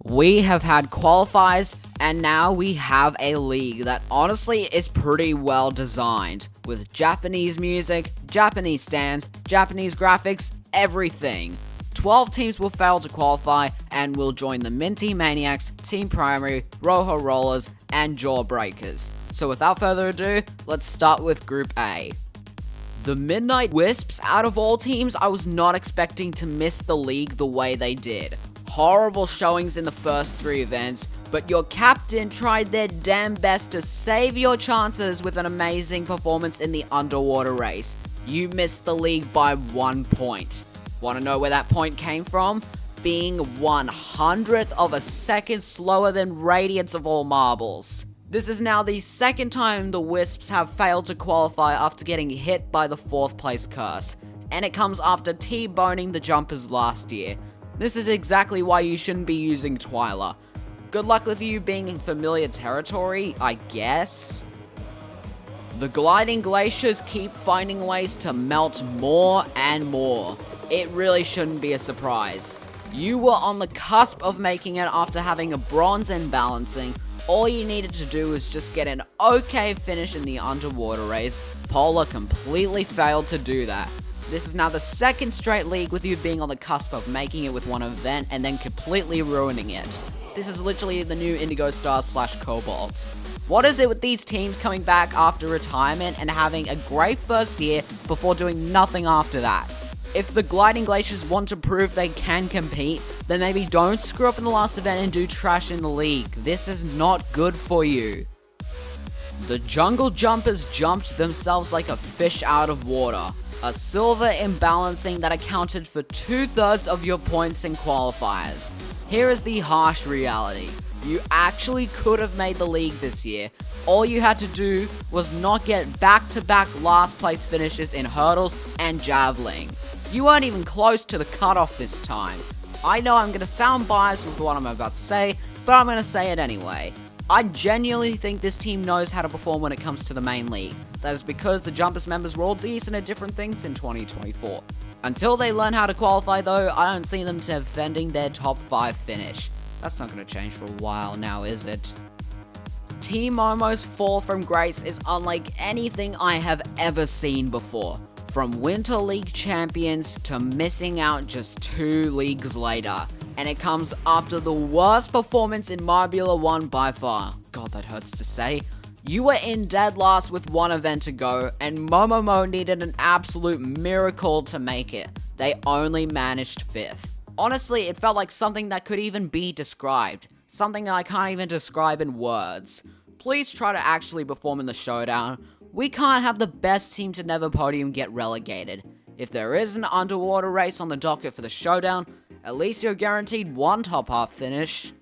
We have had qualifiers, and now we have a league that honestly is pretty well designed, with Japanese music, Japanese stands, Japanese graphics, everything. 12 teams will fail to qualify and will join the Minty Maniacs, Team Primary, Rojo Rollers, and Jawbreakers. So without further ado, let's start with Group A. The Midnight Wisps, out of all teams, I was not expecting to miss the league the way they did. Horrible showings in the first 3 events, but your captain tried their damn best to save your chances with an amazing performance in the underwater race. You missed the league by 1 point. Want to know where that point came from? Being 100th of a second slower than Radiance of all marbles. This is now the second time the Wisps have failed to qualify after getting hit by the 4th place curse, and it comes after T-boning the jumpers last year. This is exactly why you shouldn't be using Twyla. Good luck with you being in familiar territory, I guess. The gliding glaciers keep finding ways to melt more and more. It really shouldn't be a surprise. You were on the cusp of making it after having a bronze in balancing. All you needed to do was just get an okay finish in the underwater race. Polar completely failed to do that. This is now the second straight league with you being on the cusp of making it with one event and then completely ruining it. This is literally the new Indigo Stars / Cobalts. What is it with these teams coming back after retirement and having a great first year before doing nothing after that? If the Gliding Glaciers want to prove they can compete, then maybe don't screw up in the last event and do trash in the league. This is not good for you. The Jungle Jumpers jumped themselves like a fish out of water. A silver imbalancing that accounted for 2/3 of your points in qualifiers. Here is the harsh reality. You actually could have made the league this year. All you had to do was not get back-to-back last place finishes in hurdles and javelin. You weren't even close to the cutoff this time. I know I'm going to sound biased with what I'm about to say, but I'm going to say it anyway. I genuinely think this team knows how to perform when it comes to the main league. That is because the Jumpers members were all decent at different things in 2024. Until they learn how to qualify though, I don't see them defending their top 5 finish. That's not going to change for a while now, is it? Team Momo's fall from grace is unlike anything I have ever seen before. From Winter League champions to missing out just 2 leagues later. And it comes after the worst performance in Marbula 1 by far. God, that hurts to say. You were in dead last with 1 event to go, and Momomo needed an absolute miracle to make it. They only managed 5th. Honestly, it felt like something that could even be described. Something I can't even describe in words. Please try to actually perform in the showdown. We can't have the best team to never podium get relegated. If there is an underwater race on the docket for the showdown, at least you're guaranteed 1 top half finish.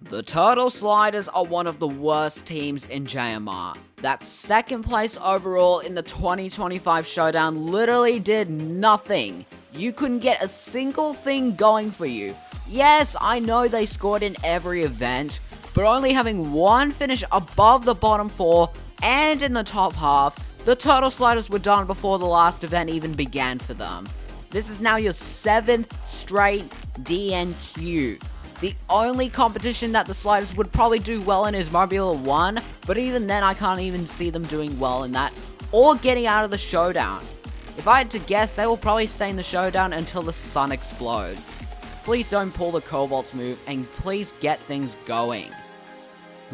The Turtle Sliders are one of the worst teams in JMR. That 2nd place overall in the 2025 showdown literally did nothing. You couldn't get a single thing going for you. Yes, I know they scored in every event, but only having 1 finish above the bottom 4 and in the top half, the Turtle Sliders were done before the last event even began for them. This is now your 7th straight DNQ. The only competition that the Sliders would probably do well in is Marbula 1, but even then I can't even see them doing well in that, or getting out of the showdown. If I had to guess, they will probably stay in the showdown until the sun explodes. Please don't pull the Cobalts move, and please get things going.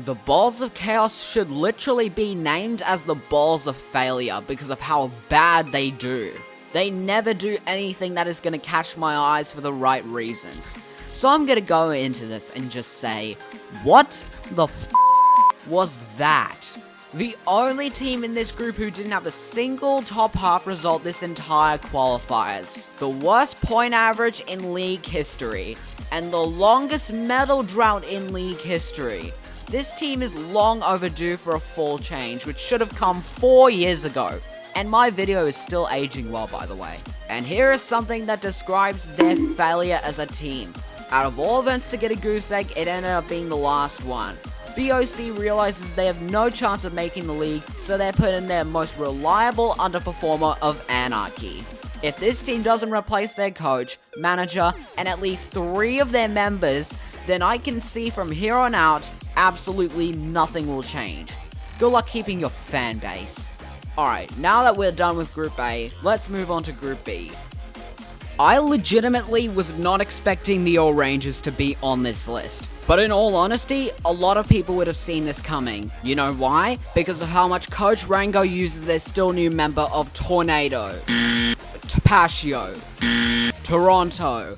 The Balls of Chaos should literally be named as the Balls of Failure because of how bad they do. They never do anything that is going to catch my eyes for the right reasons. So I'm going to go into this and just say, what the f*** was that? The only team in this group who didn't have a single top half result this entire qualifiers. The worst point average in league history. And the longest medal drought in league history. This team is long overdue for a full change, which should have come 4 years ago. And my video is still aging well, by the way. And here is something that describes their failure as a team. Out of all events to get a goose egg, it ended up being the last one. BOC realizes they have no chance of making the league, so they put in their most reliable underperformer of Anarchy. If this team doesn't replace their coach, manager, and at least 3 of their members, then I can see from here on out, absolutely nothing will change. Good luck keeping your fan base. Alright, now that we're done with Group A, let's move on to Group B. I legitimately was not expecting the Orangers to be on this list. But in all honesty, a lot of people would have seen this coming. You know why? Because of how much Coach Rango uses their still new member of Tornado, Tapasio, Toronto.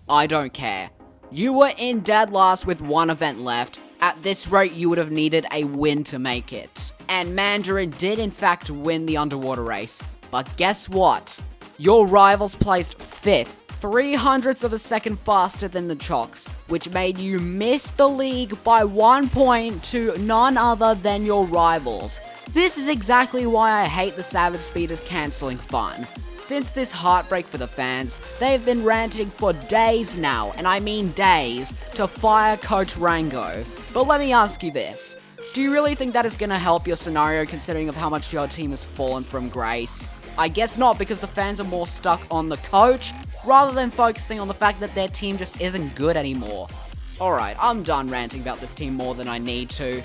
I don't care. You were in dead last with one event left. At this rate, you would have needed a win to make it. And Mandarin did in fact win the underwater race. But guess what? Your rivals placed 5th, 0.03 of a second faster than the Chocks, which made you miss the league by 1 point to none other than your rivals. This is exactly why I hate the Savage Speeders cancelling fun. Since this heartbreak for the fans, they've been ranting for days now, and I mean days, to fire Coach Rango. But let me ask you this. Do you really think that is going to help your scenario considering of how much your team has fallen from grace? I guess not, because the fans are more stuck on the coach, rather than focusing on the fact that their team just isn't good anymore. Alright, I'm done ranting about this team more than I need to.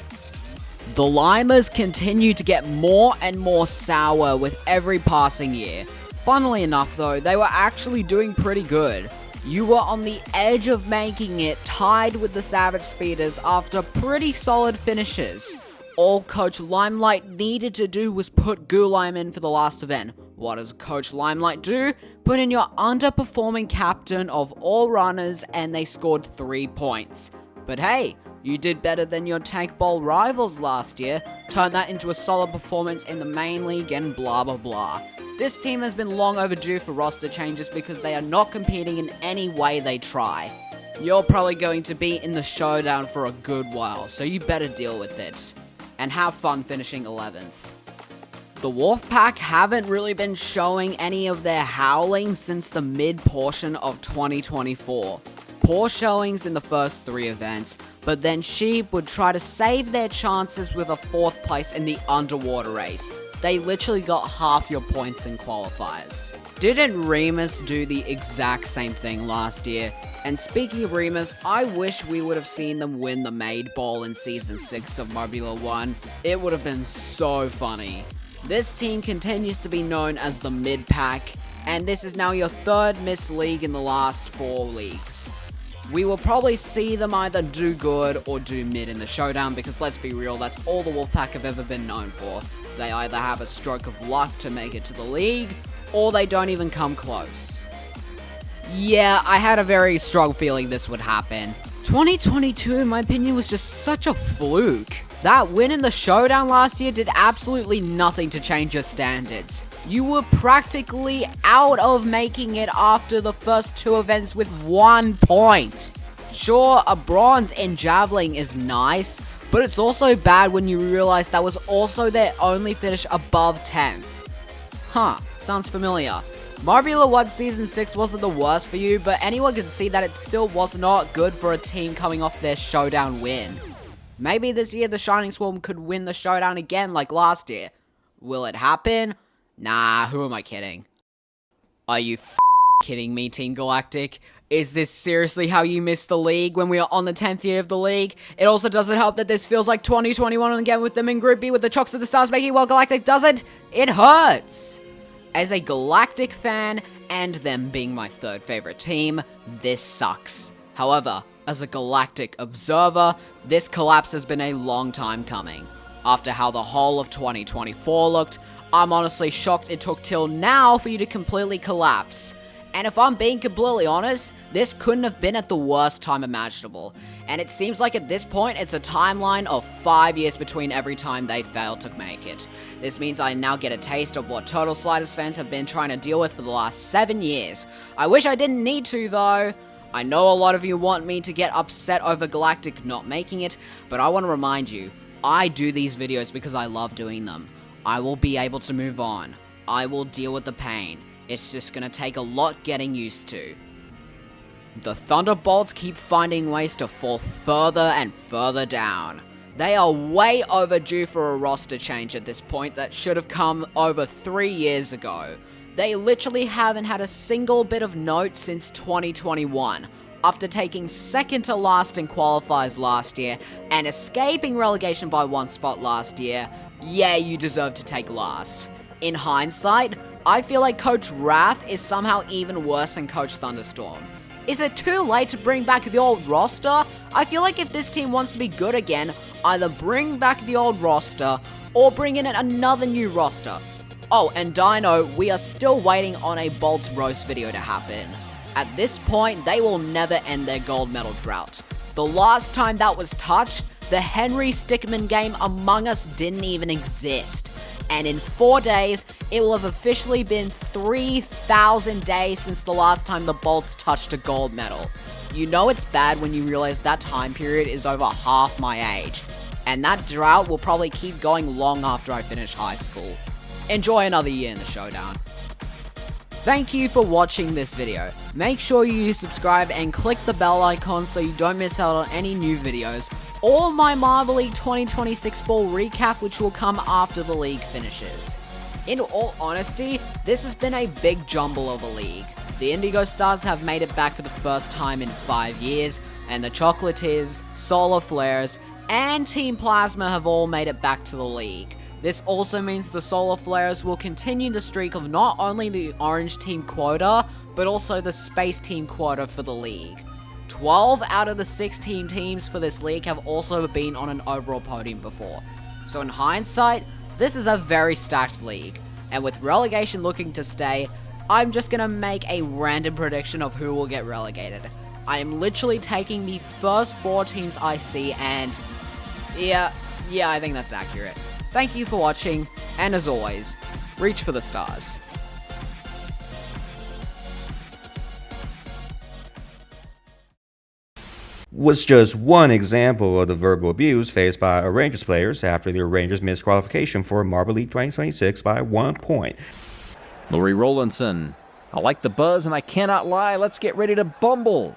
The Limers continue to get more and more sour with every passing year. Funnily enough though, they were actually doing pretty good. You were on the edge of making it tied with the Savage Speeders after pretty solid finishes. All Coach Limelight needed to do was put Gulime in for the last event. What does Coach Limelight do? Put in your underperforming captain of all runners and they scored 3 points. But hey, you did better than your Tank Bowl rivals last year, turned that into a solid performance in the main league and blah blah blah. This team has been long overdue for roster changes because they are not competing in any way they try. You're probably going to be in the showdown for a good while, so you better deal with it. And have fun finishing 11th. The Wolfpack haven't really been showing any of their howling since the mid-portion of 2024. Poor showings in the first 3 events, but then Sheep would try to save their chances with a 4th place in the underwater race. They literally got half your points in qualifiers. Didn't Remus do the exact same thing last year? And speaking of Remus, I wish we would have seen them win the Maid Bowl in Season 6 of Mobula 1. It would have been so funny. This team continues to be known as the mid-pack, and this is now your 3rd missed league in the last 4 leagues. We will probably see them either do good or do mid in the showdown because let's be real, that's all the Wolfpack have ever been known for. They either have a stroke of luck to make it to the league, or they don't even come close. Yeah, I had a very strong feeling this would happen. 2022, in my opinion, was just such a fluke. That win in the showdown last year did absolutely nothing to change your standards. You were practically out of making it after the first 2 events with 1 point. Sure, a bronze in javelin is nice, but it's also bad when you realize that was also their only finish above 10th. Huh, sounds familiar. Mobula 1 Season 6 wasn't the worst for you, but anyone can see that it still was not good for a team coming off their showdown win. Maybe this year the Shining Swarm could win the showdown again like last year. Will it happen? Nah, who am I kidding? Are you kidding me, Team Galactic? Is this seriously how you missed the league when we are on the 10th year of the league? It also doesn't help that this feels like 2021 again with them in Group B with the Chocks of the Stars making well Galactic does it. It hurts! As a Galactic fan, and them being my 3rd favorite team, this sucks. However, as a Galactic observer, this collapse has been a long time coming. After how the whole of 2024 looked, I'm honestly shocked it took till now for you to completely collapse. And if I'm being completely honest, this couldn't have been at the worst time imaginable. And it seems like at this point, it's a timeline of 5 years between every time they failed to make it. This means I now get a taste of what Total Sliders fans have been trying to deal with for the last 7 years. I wish I didn't need to though. I know a lot of you want me to get upset over Galactic not making it, but I want to remind you, I do these videos because I love doing them. I will be able to move on. I will deal with the pain. It's just gonna take a lot getting used to. The Thunderbolts keep finding ways to fall further and further down. They are way overdue for a roster change at this point that should have come over 3 years ago. They literally haven't had a single bit of note since 2021. After taking second to last in qualifiers last year and escaping relegation by 1 spot last year, yeah, you deserve to take last. In hindsight, I feel like Coach Wrath is somehow even worse than Coach Thunderstorm. Is it too late to bring back the old roster? I feel like if this team wants to be good again, either bring back the old roster or bring in another new roster. Oh, and Dino, we are still waiting on a Bolts roast video to happen. At this point, they will never end their gold medal drought. The last time that was touched, the Henry Stickmin game Among Us didn't even exist. And in 4 days, it will have officially been 3,000 days since the last time the Bolts touched a gold medal. You know it's bad when you realize that time period is over half my age. And that drought will probably keep going long after I finish high school. Enjoy another year in the showdown. Thank you for watching this video. Make sure you subscribe and click the bell icon so you don't miss out on any new videos, or my Marble League 2026 fall recap, which will come after the league finishes. In all honesty, this has been a big jumble of a league. The Indigo Stars have made it back for the first time in 5 years, and the Chocolatiers, Solar Flares, and Team Plasma have all made it back to the league. This also means the Solar Flares will continue the streak of not only the Orange Team quota, but also the Space Team quota for the league. 12 out of the 16 teams for this league have also been on an overall podium before. So in hindsight, this is a very stacked league. And with relegation looking to stay, I'm just gonna make a random prediction of who will get relegated. I am literally taking the first 4 teams I see and yeah, I think that's accurate. Thank you for watching, and as always, reach for the stars. Was just one example of the verbal abuse faced by Rangers players after the Rangers missed qualification for Marble League 2026 by 1 point. Laurie Rowlandson, I like the buzz and I cannot lie, let's get ready to bumble.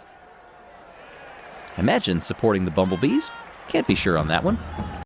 Imagine supporting the Bumblebees. Can't be sure on that one.